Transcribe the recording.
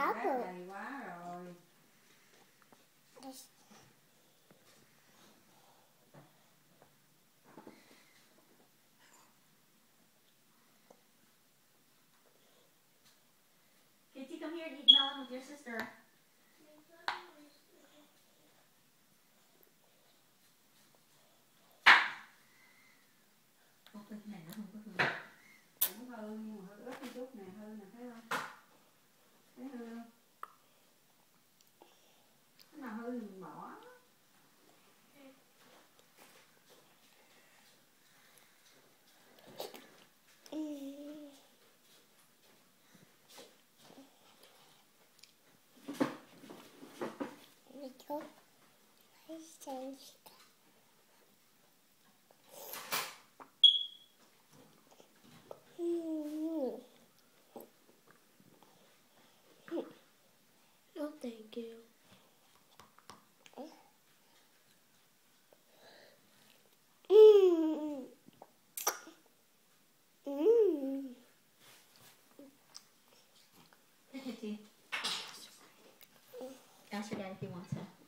Rác bự. đầy quá rồi. Kitty, come here and eat melon with your sister. Cái này nó không có hư. Cũng hư nhưng mà hơi ướt một chút nè, hư nè, thấy không? Thấy hư không? Cái nào hư thì mình bỏ. No, thank you. Here, Kitty. Ask your dad if he wants it.